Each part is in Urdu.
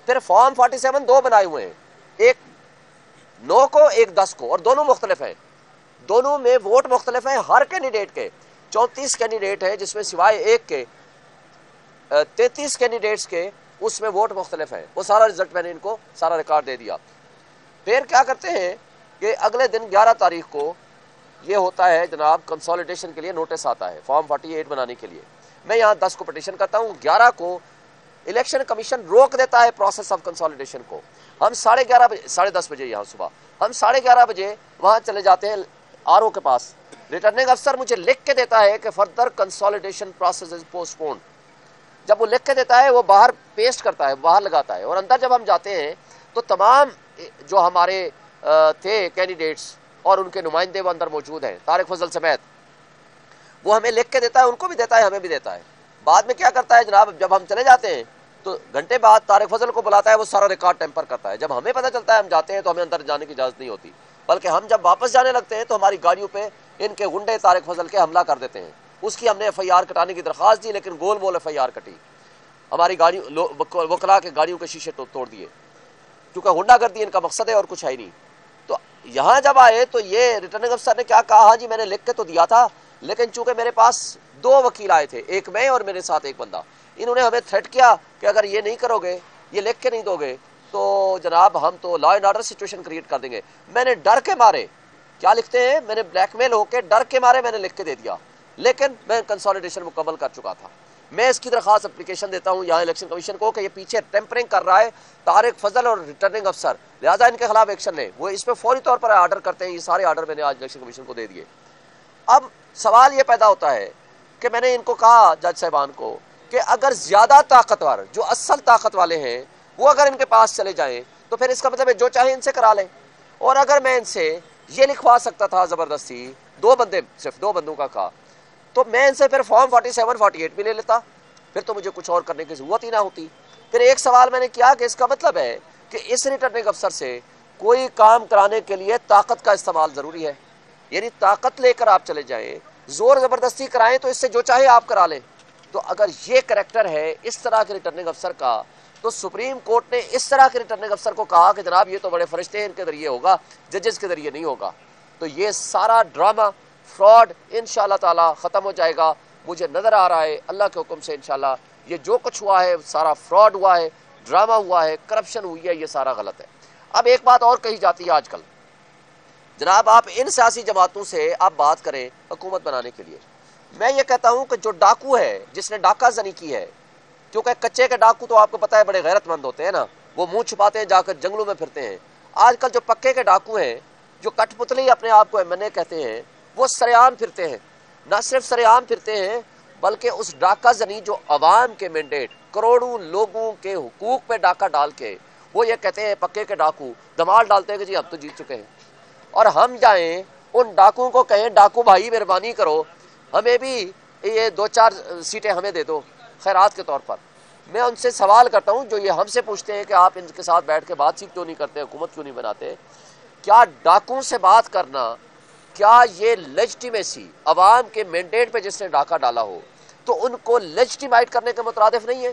پھر فارم 47 دو بنائے ہوئے ہیں، ایک 9 کو ایک 10 کو، اور دونوں مختلف ہیں، دونوں میں ووٹ مختلف ہیں ہر کینڈیڈیٹ کے۔ 34 کینڈیڈیٹ ہیں جس میں سوائے ایک کے 33 کینڈیڈیٹس کے اس میں ووٹ مختلف ہیں۔ وہ سارا رزلٹ میں نے ان کو سارا ریکارڈ دے دیا۔ پھر کیا کرتے ہیں کہ اگلے دن 11 تاریخ کو یہ ہوتا ہے جناب، کنسولیڈیشن کے لیے نوٹس آتا ہے فارم 48 بنانے کے لیے۔ میں یہاں 10 کو پٹیشن کرتا ہوں، 11 کو الیکشن کمیشن روک دیتا ہے پروسیس آف کنسولیڈیشن کو۔ ہم 11:30 بجے، 10:30 بجے یہاں صبح، ہم 11:30 بجے وہاں چلے جاتے ہیں آر او کے پاس۔ ریٹرننگ افسر مجھے لکھ کے دیتا ہے کہ further consolidation process is postponed. جب وہ لکھ کے دیتا ہے وہ باہر پیسٹ کرتا ہے، باہر لگاتا ہے، اور اندر جب ہم جاتے ہیں تو تمام جو ہمارے تھے کینڈیڈیٹس اور ان کے نمائندے وہ اندر موجود ہیں، طارق فضل سمیت، وہ ہمیں لکھ کے دیتا ہے، ان کو بھی دیتا ہے، ہمیں بھی دیتا ہے۔ بعد میں کیا کرتا ہے جناب، جب ہم چلے جاتے ہیں تو گھنٹے بعد طارق فضل کو بلاتا ہے، وہ سارا ریکارڈ ٹیمپر کرتا ہے۔ جب ہمیں پتہ چلتا ہے ہم جاتے ہیں تو ہمیں اندر جانے کی اجازت نہیں ہوتی، بلکہ ہم جب واپس جانے لگتے ہیں تو ہماری گاڑیوں پہ ان کے گنڈے طارق فضل کے حملہ کر دیتے ہیں۔ اس کی ہم نے ایف آئی آر کٹانے کی درخواست دی، لیکن گول مول ایف آئی آر کٹی، ہماری گاڑی وکلا کے گاڑیوں کے شیشے توڑ دیے، کیونکہ غنڈہ گردی ان کا مقصد ہے اور کچھ ہے ہی نہیں۔ تو یہاں جب آئے تو یہ ریٹرننگ افسر نے کیا کہا، ہاں جی میں نے لکھ کے تو دیا تھا، لیکن چونکہ میرے پاس 2 وکیل آئے تھے، ایک میں اور میرے ساتھ ایک بندہ، انہوں نے ہمیں تھریٹ کیا کہ اگر یہ نہیں کرو گے، یہ لکھ کے نہیں دو گے تو جناب ہم تو law and order situation create کر دیں گے۔ میں نے ڈر کے مارے، کیا لکھتے ہیں، میں نے بلیک میل ہو کے ڈر کے مارے میں نے لکھ کے دے دیا، لیکن میں کنسولیڈیشن مکمل کر چکا تھا۔ میں اس کی درخواست اپلیکیشن دیتا ہوں یہاں الیکشن کمیشن کو کہ یہ پیچھے ٹیمپرنگ کر رہا ہے طارق فضل اور ریٹرننگ افسر، لہٰذا ان کے خلاف ایکشن لیں۔ وہ اس پہ فوری طور پر آرڈر کرتے ہیں، یہ سارے آرڈر میں نے آج الیکشن کمیشن کو دے دیے۔ اب سوال یہ پیدا ہوتا ہے کہ میں نے ان کو کہا جج صاحبان کو کہ اگر زیادہ طاقتور جو اصل طاقت والے ہیں وہ اگر ان کے پاس چلے جائیں تو پھر اس کا مطلب ہے جو چاہے ان سے کرا لیں، اور اگر میں ان سے یہ لکھوا سکتا تھا زبردستی، 2 بندے، صرف 2 بندوں کا کہا، تو میں ان سے پھر فارم 47 48 بھی لے لیتا، پھر تو مجھے کچھ اور کرنے کی ضرورت ہی نہ ہوتی۔ پھر ایک سوال میں نے کیا کہ اس کا مطلب ہے کہ اس ریٹرننگ افسر سے کوئی کام کرانے کے لیے طاقت کا استعمال ضروری ہے، یعنی طاقت لے کر آپ چلے جائیں، زور زبردستی کرائیں تو اس سے جو چاہے آپ کرا لیں۔ تو اگر یہ کریکٹر ہے اس طرح کے ریٹرننگ افسر کا، تو سپریم کورٹ نے اس طرح کے ریٹرننگ افسر کو کہا کہ جناب یہ تو بڑے فرشتے ہیں، ان کے ذریعے ہوگا، ججز کے ذریعے نہیں ہوگا۔ تو یہ سارا ڈرامہ فراڈ انشاءاللہ تعالی ختم ہو جائے گا، مجھے نظر آ رہا ہے اللہ کے حکم سے انشاءاللہ یہ جو کچھ ہوا ہے سارا فراڈ ہوا ہے، ڈرامہ ہوا ہے، کرپشن ہوئی ہے، یہ سارا غلط ہے۔ اب ایک بات اور کہی جاتی ہے آج کل، جناب آپ ان سیاسی جماعتوں سے آپ بات کریں حکومت بنانے کے لیے، میں یہ کہتا ہوں کہ جو ڈاکو ہے جس نے ڈاکہ زنی کی ہے، کیونکہ کچے کے ڈاکو تو آپ کو پتہ ہے بڑے غیرت مند ہوتے ہیں نا، وہ منہ چھپاتے ہیں، جا کر جنگلوں میں پھرتے ہیں۔ آج کل جو پکے کے ڈاکو ہیں، جو کٹ پتلی اپنے آپ کو ایم این اے کہتے ہیں، وہ سریعام پھرتے ہیں، نہ صرف سریعام پھرتے ہیں بلکہ اس ڈاکہ زنی جو عوام کے مینڈیٹ، کروڑوں لوگوں کے حقوق پہ ڈاکہ ڈال کے وہ یہ کہتے ہیں پکے کے ڈاکو دمال ڈالتے ہیں کہ جی ہم تو جیت چکے ہیں، اور ہم جائیں ان ڈاکوؤں کو کہیں ڈاکو بھائی مہربانی کرو ہمیں بھی یہ 2-4 سیٹیں ہمیں دے دو خیرات کے طور پر۔ میں ان سے سوال کرتا ہوں جو یہ ہم سے پوچھتے ہیں کہ آپ ان کے ساتھ بیٹھ کے بات چیت کیوں نہیں کرتے، حکومت کیوں نہیں بناتے، کیا ڈاکوؤں سے بات کرنا، کیا یہ لیجٹیمیسی عوام کے مینڈیٹ پہ جس نے ڈاکہ ڈالا ہو تو ان کو لیجٹیمائٹ کرنے کے مترادف نہیں ہے،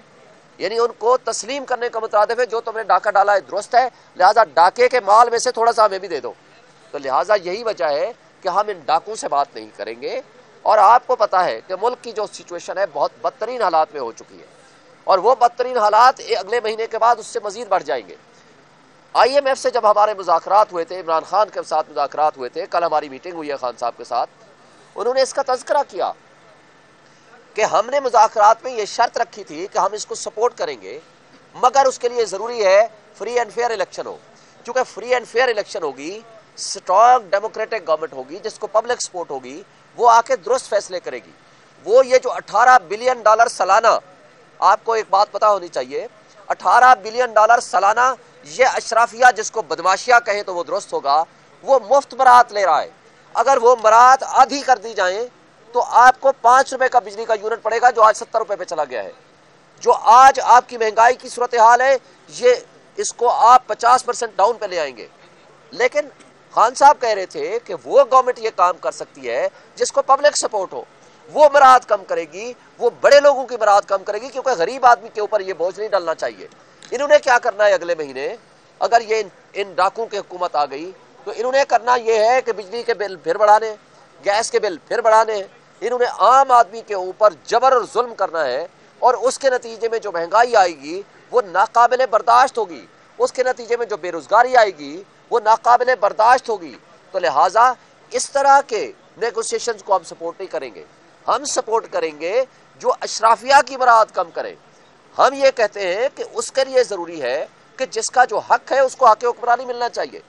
یعنی ان کو تسلیم کرنے کا مترادف ہے جو تم نے ڈاکہ ڈالا ہے درست ہے، لہٰذا ڈاکے کے مال میں سے تھوڑا سا ہمیں بھی دے دو۔ تو لہٰذا یہی وجہ ہے کہ ہم ان ڈاکوؤں سے بات نہیں کریں گے، اور آپ کو پتا ہے کہ ملک کی جو سچویشن ہے بہت بدترین حالات میں ہو چکی ہے، اور وہ بدترین حالات اگلے مہینے کے بعد اس سے مزید بڑھ جائیں گے۔ آئی ایم ایف سے جب ہمارے مذاکرات ہوئے تھے، عمران خان کے ساتھ مذاکرات ہوئے تھے، کل ہماری میٹنگ ہوئی ہے خان صاحب کے ساتھ، انہوں نے اس کا تذکرہ کیا کہ ہم نے مذاکرات میں یہ شرط رکھی تھی کہ ہم اس کو سپورٹ کریں گے، مگر اس کے لیے ضروری ہے فری اینڈ فیئر الیکشن ہو، کیونکہ فری اینڈ فیئر الیکشن ہوگی، اسٹرانگ ڈیموکریٹک گورنمنٹ ہوگی جس کو پبلک سپورٹ ہوگی، وہ آ کے درست فیصلے کرے گی۔ وہ یہ جو $18 بلین سالانہ، آپ کو ایک بات پتا ہونی چاہیے، $18 بلین سالانہ یہ اشرافیہ جس کو بدماشیہ کہیں تو وہ درست ہوگا، وہ مفت برات لے رہا ہے۔ اگر وہ برات آدھی کر دی جائیں تو آپ کو $5 کا بجلی کا یونٹ پڑے گا جو آج $70 پہ چلا گیا ہے۔ جو آج آپ کی مہنگائی کی صورتحال ہے، یہ اس کو آپ 50% ڈاؤن پہ لے آئیں گے۔ لیکن خان صاحب کہہ رہے تھے کہ وہ گورنمنٹ یہ کام کر سکتی ہے جس کو پبلک سپورٹ ہو، وہ برات کم کرے گی، وہ بڑے لوگوں کی برات کم کرے گی، کیونکہ غریب آدمی کے اوپر یہ بوجھ نہیں ڈالنا چاہیے۔ انہوں نے کیا کرنا ہے اگلے مہینے؟ اگر یہ ان ڈاکوں کی حکومت آ گئی تو انہوں نے کرنا یہ ہے کہ بجلی کے بل پھر بڑھانے، گیس کے بل پھر بڑھانے، انہوں نے عام آدمی کے اوپر جبر اور ظلم کرنا ہے، اور اس کے نتیجے میں جو مہنگائی آئے گی وہ ناقابل برداشت ہوگی، اس کے نتیجے میں جو بے روزگاری آئے گی وہ ناقابل برداشت ہوگی۔ تو لہٰذا اس طرح کے نیگوسیشنز کو ہم سپورٹ نہیں کریں گے، ہم سپورٹ کریں گے جو اشرافیہ کی برآت کم کرے۔ ہم یہ کہتے ہیں کہ اس کے لیے ضروری ہے کہ جس کا جو حق ہے اس کو حق حکمرانی ملنا چاہیے۔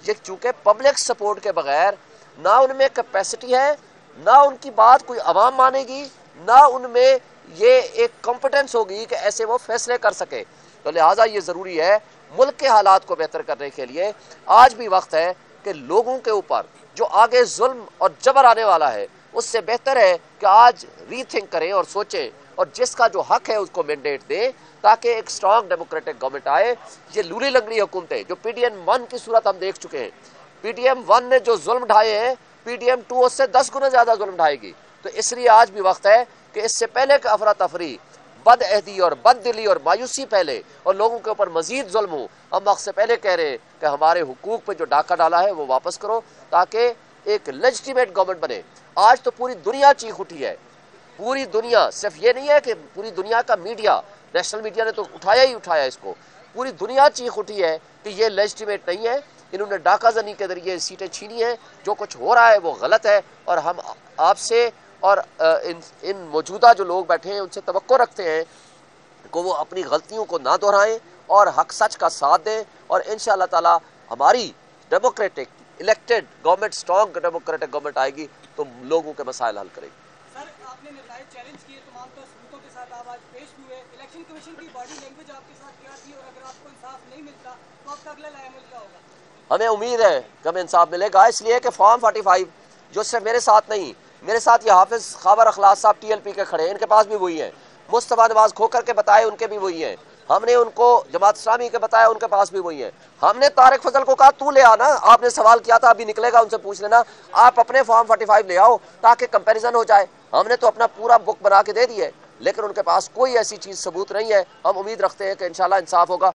یہ چونکہ پبلک سپورٹ کے بغیر نہ ان میں کیپیسٹی ہے، نہ ان کی بات کوئی عوام مانے گی، نہ ان میں یہ ایک کمپٹنس ہوگی کہ ایسے وہ فیصلے کر سکے۔ تو لہٰذا یہ ضروری ہے ملک کے حالات کو بہتر کرنے کے لیے آج بھی وقت ہے کہ لوگوں کے اوپر جو آگے ظلم اور جبر آنے والا ہے اس سے بہتر ہے کہ آج ری تھنک کریں اور سوچیں، اور جس کا جو حق ہے اس کو مینڈیٹ دیں تاکہ ایک سٹرانگ ڈیموکریٹک گورنمنٹ آئے۔ یہ لولی لنگڑی حکومتیں جو پی ڈی ایم 1 کی صورت ہم دیکھ چکے ہیں، پی ڈی ایم 1 نے جو ظلم ڈھائے ہیں پی ڈی ایم 2 اس سے 10 گنا زیادہ ظلم ڈھائے گی۔ تو اس لیے آج بھی وقت ہے کہ اس سے پہلے کہ افراتفری، بد عہدی اور بد دلی اور مایوسی پھیلے اور لوگوں کے اوپر مزید ظلم ہو، ہم وقت سے پہلے کہہ رہے ہیں کہ ہمارے حقوق پہ جو ڈاکہ ڈالا ہے وہ واپس کرو تاکہ ایک لیجٹیمیٹ گورنمنٹ بنے۔ آج تو پوری دنیا چیخ اٹھی ہے، پوری دنیا، صرف یہ نہیں ہے کہ پوری دنیا کا میڈیا، نیشنل میڈیا نے تو اٹھایا ہی اٹھایا اس کو، پوری دنیا چیخ اٹھی ہے کہ یہ لیجٹیمیٹ نہیں ہے، انہوں نے ڈاکہ زنی کے ذریعے سیٹیں چھینی ہیں، جو کچھ ہو رہا ہے وہ غلط ہے، اور ہم آپ سے اور ان موجودہ جو لوگ بیٹھے ہیں ان سے توقع رکھتے ہیں کہ وہ اپنی غلطیوں کو نہ دہرائیں اور حق سچ کا ساتھ دیں، اور انشاءاللہ تعالی ہماری democratic elected government, strong democratic government آئے گی تو لوگوں کے مسائل حل کرے گی۔ سر، آپ نے نتائج چیلنج کیے، تمام تو ثبوتوں کے ساتھ آپ آج پیش ہوئے، الیکشن کمیشن کی باڈی لینگویج آپ کے ساتھ کیا تھی، اور اگر آپ کو انصاف نہیں ملتا تو آپ کا اگلا لائحہ عمل کیا ہوگا؟ ہمیں امید ہے کہ ہمیں انصاف ملے گا، اس لیے کہ فارم 45 جو صرف میرے ساتھ نہیں، میرے ساتھ یہ حافظ خاور اخلاص صاحب ٹی ایل پی کے کھڑے ہیں، ان کے پاس بھی وہی ہیں، مصطفیٰ نواز کھوکر کے بتائے ان کے بھی وہی ہیں، ہم نے ان کو جماعت اسلامی کے بتایا ان کے پاس بھی وہی ہیں، ہم نے طارق فضل کو کہا تو لے آنا، آپ نے سوال کیا تھا ابھی نکلے گا ان سے پوچھ لینا، آپ اپنے فارم 45 لے آؤ تاکہ کمپیریزن ہو جائے۔ ہم نے تو اپنا پورا بک بنا کے دے دی ہے، لیکن ان کے پاس کوئی ایسی چیز ثبوت نہیں ہے۔ ہم امید رکھتے ہیں کہ انشاءاللہ انصاف ہوگا۔